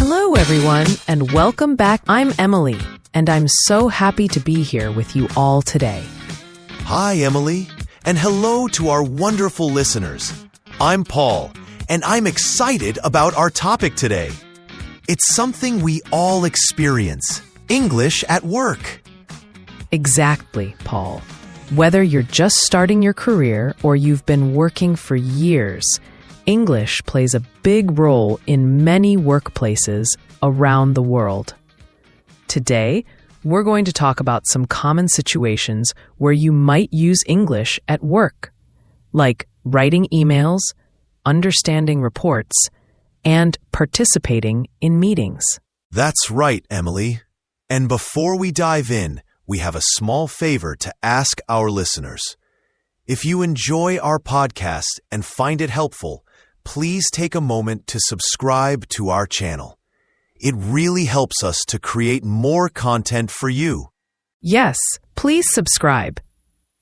Hello, everyone, and welcome back. I'm Emily, and I'm so happy to be here with you all today. Hi, Emily, and hello to our wonderful listeners. I'm Paul, and I'm excited about our topic today. It's something we all experience, English at work. Exactly, Paul. Whether you're just starting your career or you've been working for years, English plays a big role in many workplaces around the world. Today, we're going to talk about some common situations where you might use English at work, like writing emails, understanding reports, and participating in meetings. That's right, Emily. And before we dive in, we have a small favor to ask our listeners. If you enjoy our podcast and find it helpful, please take a moment to subscribe to our channel. It really helps us to create more content for you. Yes, please subscribe.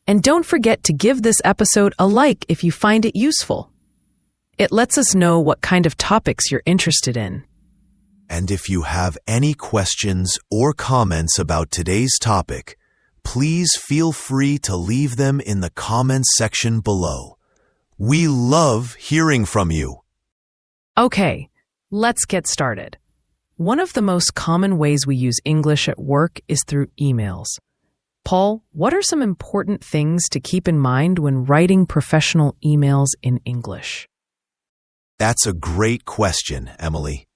And don't forget to give this episode a like if you find it useful. It lets us know what kind of topics you're interested in. And if you have any questions or comments about today's topic, please feel free to leave them in the comments section below. We love hearing from you. Okay, let's get started. One of the most common ways we use English at work is through emails. Paul, what are some important things to keep in mind when writing professional emails in English? That's a great question, Emily.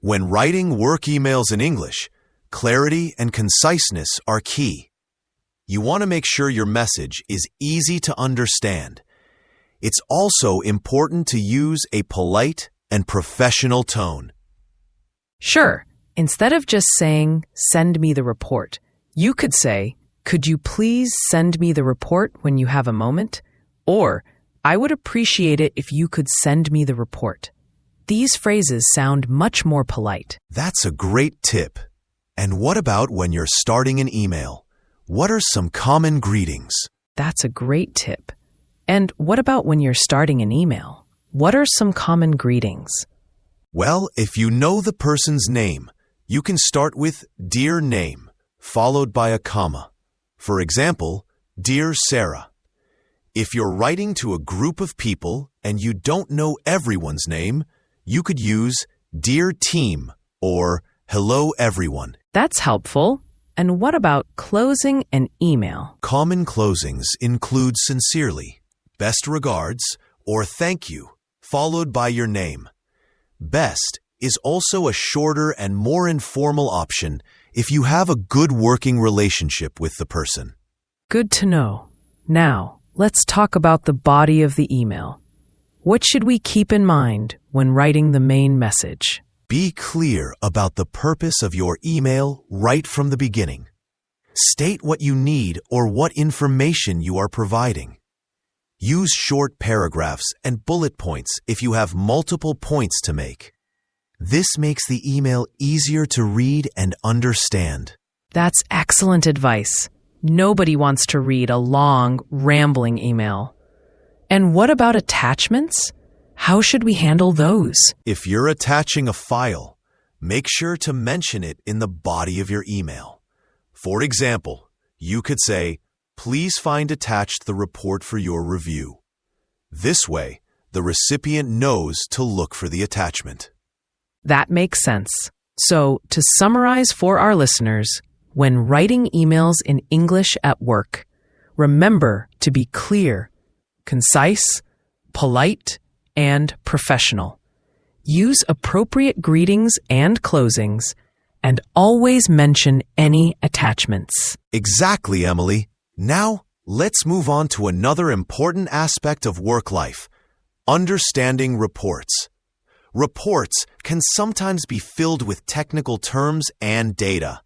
When writing work emails in English, clarity and conciseness are key. You want to make sure your message is easy to understand. It's also important to use a polite and professional tone. Sure, instead of just saying, "Send me the report," you could say, "Could you please send me the report when you have a moment?" Or, "I would appreciate it if you could send me the report." These phrases sound much more polite. That's a great tip. And what about when you're starting an email? What are some common greetings? That's a great tip. And what about when you're starting an email? What are some common greetings? Well, if you know the person's name, you can start with "Dear Name," followed by a comma. For example, "Dear Sarah." If you're writing to a group of people and you don't know everyone's name, you could use "Dear Team" or "Hello Everyone." That's helpful. And what about closing an email? Common closings include "Sincerely," "Best regards," or "Thank you," followed by your name. Best is also a shorter and more informal option if you have a good working relationship with the person. Good to know. Now, let's talk about the body of the email. What should we keep in mind when writing the main message? Be clear about the purpose of your email right from the beginning. State what you need or what information you are providing. Use short paragraphs and bullet points if you have multiple points to make. This makes the email easier to read and understand. That's excellent advice. Nobody wants to read a long, rambling email. And what about attachments? How should we handle those? If you're attaching a file, make sure to mention it in the body of your email. For example, you could say, "Please find attached the report for your review." This way, the recipient knows to look for the attachment. That makes sense. So, to summarize for our listeners, when writing emails in English at work, remember to be clear, concise, polite, and professional. Use appropriate greetings and closings, and always mention any attachments. Exactly, Emily. Now, let's move on to another important aspect of work life: understanding reports. Reports can sometimes be filled with technical terms and data.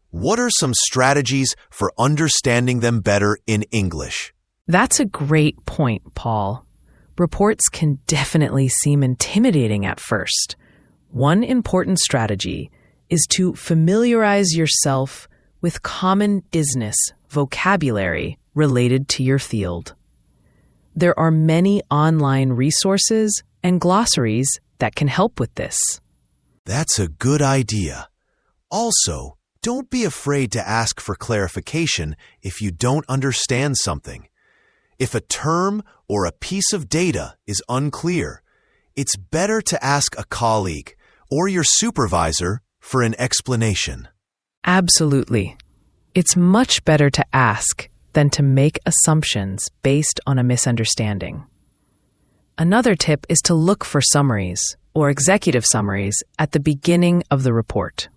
What are some strategies for understanding them better in English? That's a great point, Paul. Reports can definitely seem intimidating at first. One important strategy is to familiarize yourself with common business vocabulary related to your field. There are many online resources and glossaries that can help with this. That's a good idea. Also, don't be afraid to ask for clarification if you don't understand something. If a term or a piece of data is unclear, it's better to ask a colleague or your supervisor for an explanation. Absolutely. It's much better to ask than to make assumptions based on a misunderstanding. Another tip is to look for summaries or executive summaries at the beginning of the report.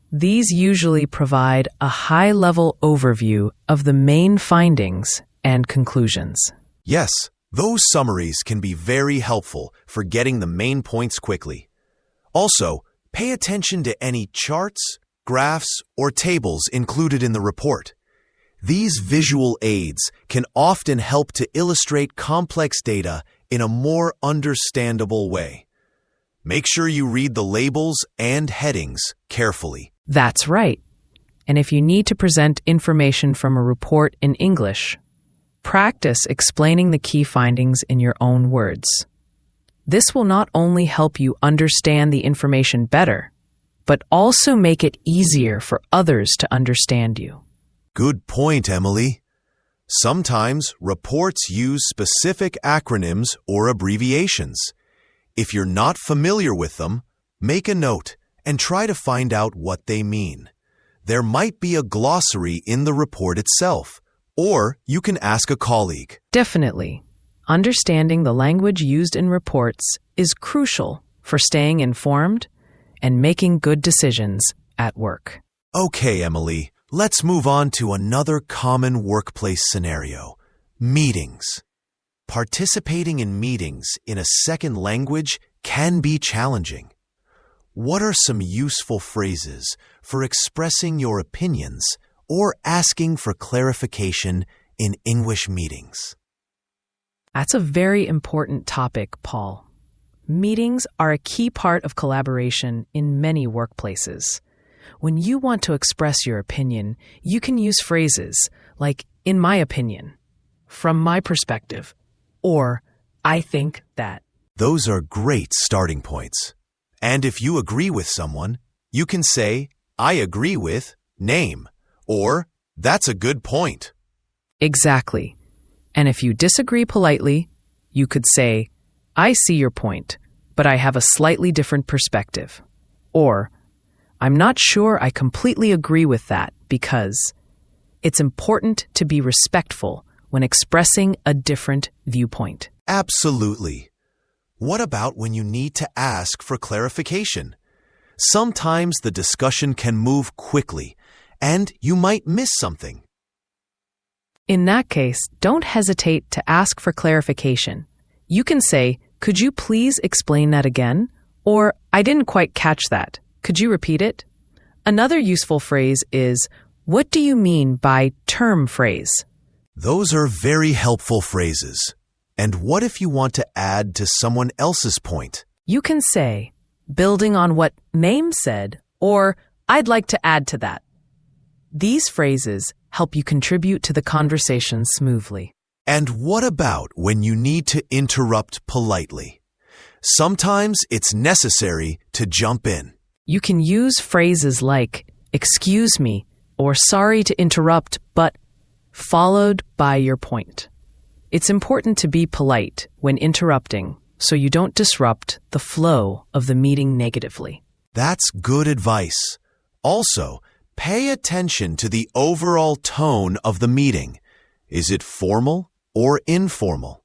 These usually provide a high-level overview of the main findings and conclusions. Yes, those summaries can be very helpful for getting the main points quickly. Also, pay attention to any charts, graphs, or tables included in the report. These visual aids can often help to illustrate complex data in a more understandable way. Make sure you read the labels and headings carefully. That's right. And if you need to present information from a report in English, practice explaining the key findings in your own words. This will not only help you understand the information better, but also make it easier for others to understand you. Good point, Emily. Sometimes reports use specific acronyms or abbreviations. If you're not familiar with them, make a note and try to find out what they mean. There might be a glossary in the report itself, or you can ask a colleague. Definitely. Understanding the language used in reports is crucial for staying informed and making good decisions at work. Okay, Emily, let's move on to another common workplace scenario: meetings. Participating in meetings in a second language can be challenging. What are some useful phrases for expressing your opinions or asking for clarification in English meetings? That's a very important topic, Paul. Meetings are a key part of collaboration in many workplaces. When you want to express your opinion, you can use phrases like, "in my opinion," "from my perspective," or "I think that." Those are great starting points. And if you agree with someone, you can say, "I agree with name," or "that's a good point." Exactly. And if you disagree politely, you could say, "I see your point, but I have a slightly different perspective." Or, "I'm not sure I completely agree with that because..." It's important to be respectful when expressing a different viewpoint. Absolutely. What about when you need to ask for clarification? Sometimes the discussion can move quickly, and you might miss something. In that case, don't hesitate to ask for clarification. You can say, "Could you please explain that again?" Or, "I didn't quite catch that. Could you repeat it?" Another useful phrase is, "What do you mean by term phrase?" Those are very helpful phrases. And what if you want to add to someone else's point? You can say, "Building on what name said," or "I'd like to add to that." These phrases help you contribute to the conversation smoothly. And what about when you need to interrupt politely? Sometimes it's necessary to jump in. You can use phrases like, "Excuse me," or "Sorry to interrupt, but," followed by your point. It's important to be polite when interrupting so you don't disrupt the flow of the meeting negatively. That's good advice. Also, pay attention to the overall tone of the meeting. Is it formal or informal?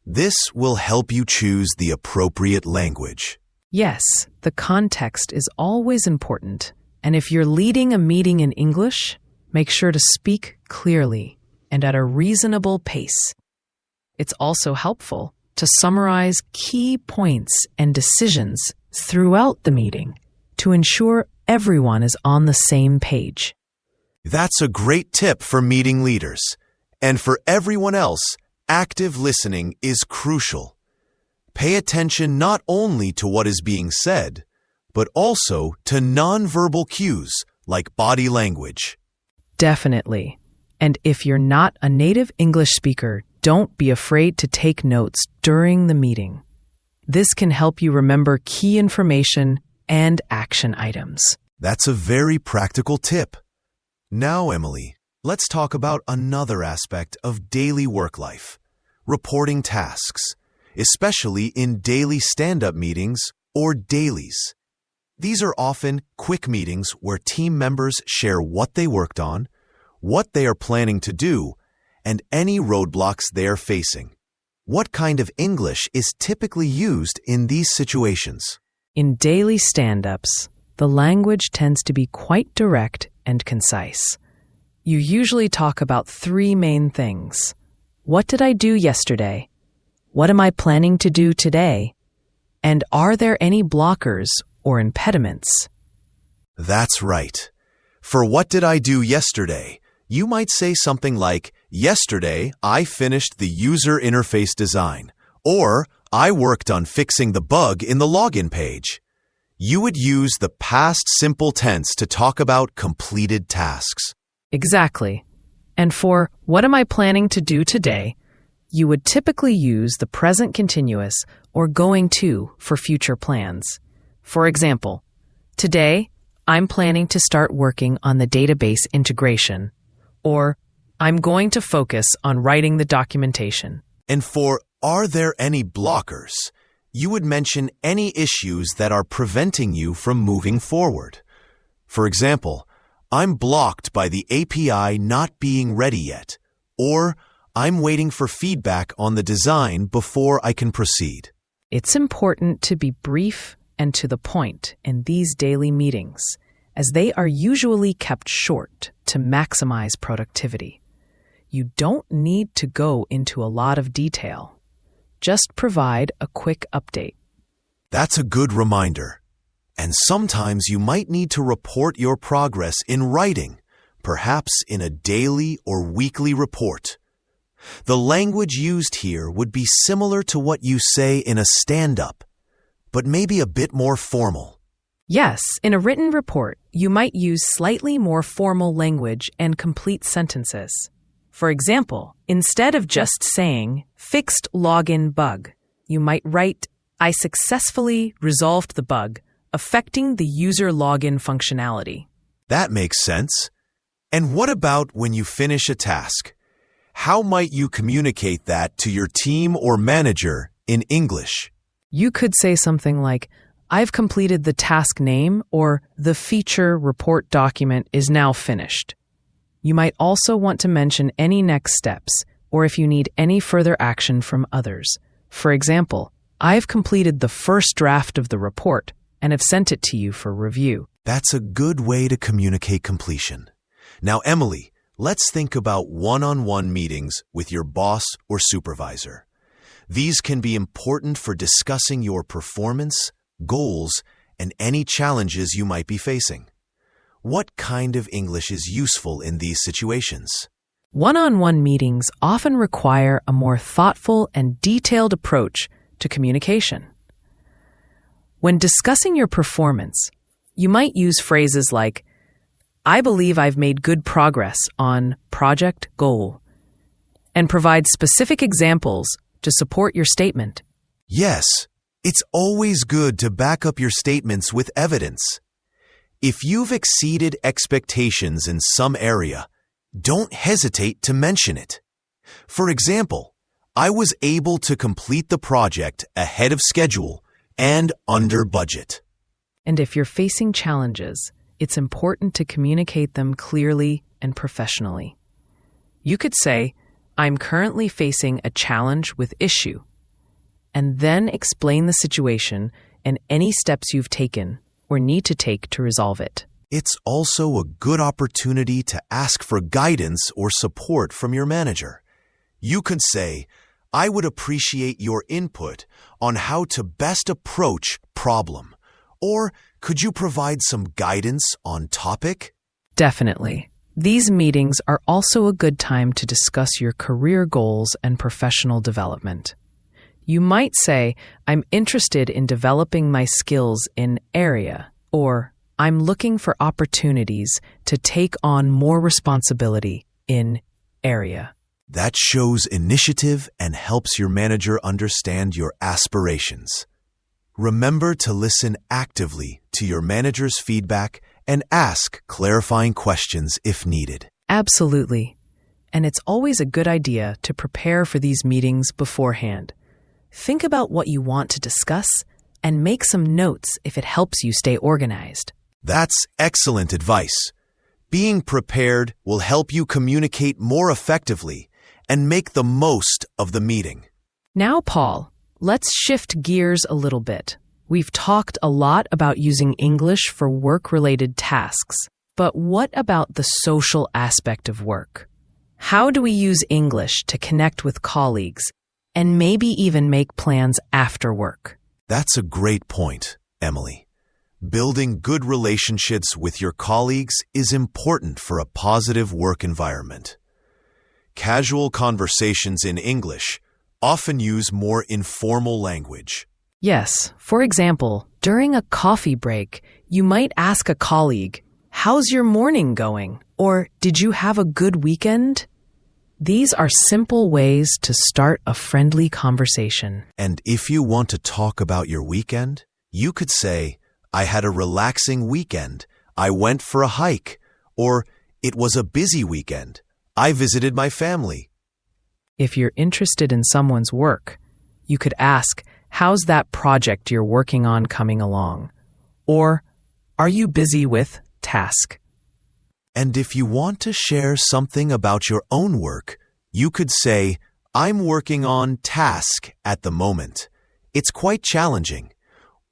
This will help you choose the appropriate language. Yes, the context is always important. And if you're leading a meeting in English, make sure to speak clearly and at a reasonable pace. It's also helpful to summarize key points and decisions throughout the meeting to ensure everyone is on the same page. That's a great tip for meeting leaders. And for everyone else, active listening is crucial. Pay attention not only to what is being said, but also to nonverbal cues like body language. Definitely. And if you're not a native English speaker, don't be afraid to take notes during the meeting. This can help you remember key information and action items. That's a very practical tip. Now, Emily, let's talk about another aspect of daily work life: reporting tasks, especially in daily stand-up meetings or dailies. These are often quick meetings where team members share what they worked on, what they are planning to do, and any roadblocks they are facing. What kind of English is typically used in these situations? In daily stand-ups, the language tends to be quite direct and concise. You usually talk about three main things. What did I do yesterday? What am I planning to do today? And are there any blockers or impediments? That's right. For what did I do yesterday, you might say something like, yesterday I finished the user interface design, or I worked on fixing the bug in the login page. You would use the past simple tense to talk about completed tasks. Exactly. And for what am I planning to do today, you would typically use the present continuous or going to for future plans. For example, today I'm planning to start working on the database integration, or I'm going to focus on writing the documentation. And for are there any blockers, you would mention any issues that are preventing you from moving forward. For example, I'm blocked by the API not being ready yet, or I'm waiting for feedback on the design before I can proceed. It's important to be brief and to the point in these daily meetings, as they are usually kept short to maximize productivity. You don't need to go into a lot of detail. Just provide a quick update. That's a good reminder. And sometimes you might need to report your progress in writing, perhaps in a daily or weekly report. The language used here would be similar to what you say in a stand-up, but maybe a bit more formal. Yes, in a written report, you might use slightly more formal language and complete sentences. For example, instead of just saying, fixed login bug, you might write, I successfully resolved the bug, affecting the user login functionality. That makes sense. And what about when you finish a task? How might you communicate that to your team or manager in English? You could say something like, I've completed the task name, or the feature report document is now finished. You might also want to mention any next steps, or if you need any further action from others. For example, I've completed the first draft of the report and have sent it to you for review. That's a good way to communicate completion. Now, Emily, let's think about one-on-one meetings with your boss or supervisor. These can be important for discussing your performance, goals, and any challenges you might be facing. What kind of English is useful in these situations? One-on-one meetings often require a more thoughtful and detailed approach to communication. When discussing your performance, you might use phrases like, I believe I've made good progress on project goal, and provide specific examples to support your statement. Yes, it's always good to back up your statements with evidence. If you've exceeded expectations in some area, don't hesitate to mention it. For example, I was able to complete the project ahead of schedule and under budget. And if you're facing challenges, it's important to communicate them clearly and professionally. You could say, I'm currently facing a challenge with issue, and then explain the situation and any steps you've taken or need to take to resolve it. It's also a good opportunity to ask for guidance or support from your manager. You could say, I would appreciate your input on how to best approach problem. Or could you provide some guidance on topic? Definitely. These meetings are also a good time to discuss your career goals and professional development. You might say, I'm interested in developing my skills in area, or I'm looking for opportunities to take on more responsibility in area. That shows initiative and helps your manager understand your aspirations. Remember to listen actively to your manager's feedback and ask clarifying questions if needed. Absolutely. And it's always a good idea to prepare for these meetings beforehand. Think about what you want to discuss and make some notes if it helps you stay organized. That's excellent advice. Being prepared will help you communicate more effectively and make the most of the meeting. Now, Paul, let's shift gears a little bit. We've talked a lot about using English for work-related tasks, but what about the social aspect of work? How do we use English to connect with colleagues and maybe even make plans after work? That's a great point, Emily. Building good relationships with your colleagues is important for a positive work environment. Casual conversations in English often use more informal language. Yes, for example, during a coffee break, you might ask a colleague, "How's your morning going?" Or, "Did you have a good weekend?" These are simple ways to start a friendly conversation. And if you want to talk about your weekend, you could say, "I had a relaxing weekend. I went for a hike." Or, "It was a busy weekend. I visited my family." If you're interested in someone's work, you could ask, "How's that project you're working on coming along?" Or, "Are you busy with task?" And if you want to share something about your own work, you could say, "I'm working on task at the moment. It's quite challenging."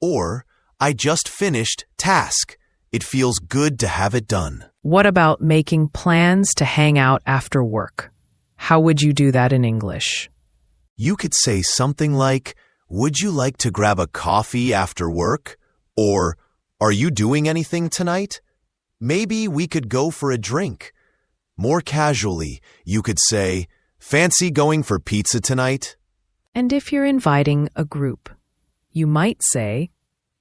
Or, "I just finished task. It feels good to have it done." What about making plans to hang out after work? How would you do that in English? You could say something like, "Would you like to grab a coffee after work?" Or, "Are you doing anything tonight? Maybe we could go for a drink." More casually, you could say, "Fancy going for pizza tonight?" And if you're inviting a group, you might say,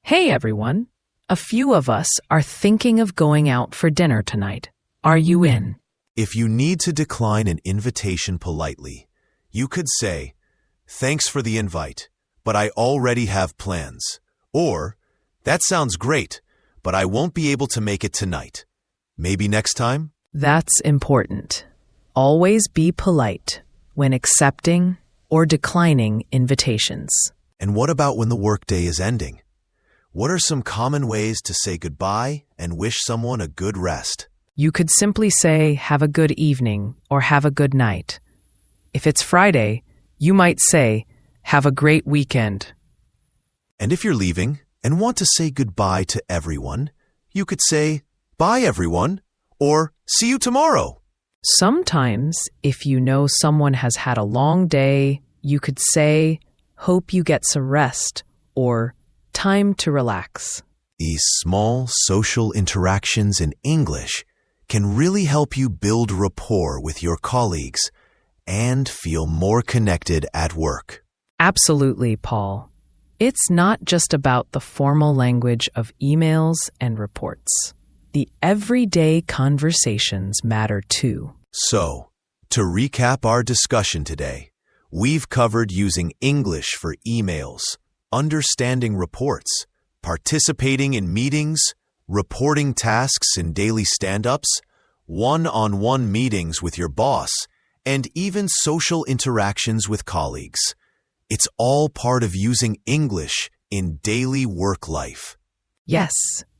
"Hey everyone, a few of us are thinking of going out for dinner tonight. Are you in?" If you need to decline an invitation politely, you could say, "Thanks for the invite, but I already have plans." Or, "That sounds great, but I won't be able to make it tonight. Maybe next time?" That's important. Always be polite when accepting or declining invitations. And what about when the workday is ending? What are some common ways to say goodbye and wish someone a good rest? You could simply say, "Have a good evening," or "Have a good night." If it's Friday, you might say, "Have a great weekend." And if you're leaving and want to say goodbye to everyone, you could say, "Bye everyone," or "See you tomorrow." Sometimes, if you know someone has had a long day, you could say, "Hope you get some rest," or "Time to relax." These small social interactions in English can really help you build rapport with your colleagues and feel more connected at work. Absolutely, Paul. It's not just about the formal language of emails and reports. The everyday conversations matter too. So, to recap our discussion today, we've covered using English for emails, understanding reports, participating in meetings, reporting tasks in daily stand-ups, one-on-one meetings with your boss, and even social interactions with colleagues. It's all part of using English in daily work life. Yes,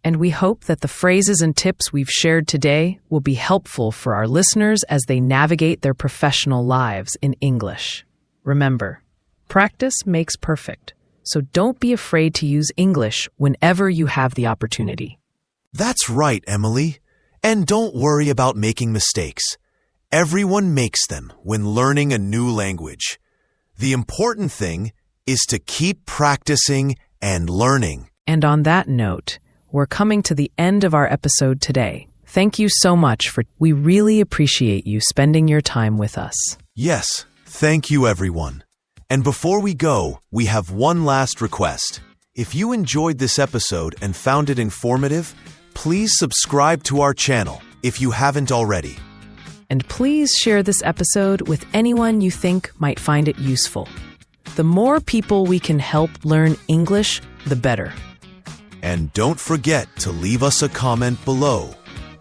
and we hope that the phrases and tips we've shared today will be helpful for our listeners as they navigate their professional lives in English. Remember, practice makes perfect, so don't be afraid to use English whenever you have the opportunity. That's right, Emily. And don't worry about making mistakes. Everyone makes them when learning a new language. The important thing is to keep practicing and learning. And on that note, we're coming to the end of our episode today. Thank you so much we really appreciate you spending your time with us. Yes, thank you everyone. And before we go, we have one last request. If you enjoyed this episode and found it informative, please subscribe to our channel if you haven't already. And please share this episode with anyone you think might find it useful. The more people we can help learn English, the better. And don't forget to leave us a comment below.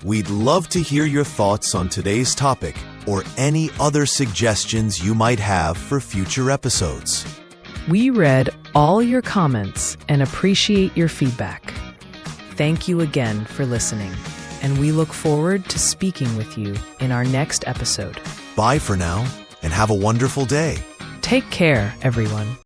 We'd love to hear your thoughts on today's topic or any other suggestions you might have for future episodes. We read all your comments and appreciate your feedback. Thank you again for listening, and we look forward to speaking with you in our next episode. Bye for now, and have a wonderful day. Take care, everyone.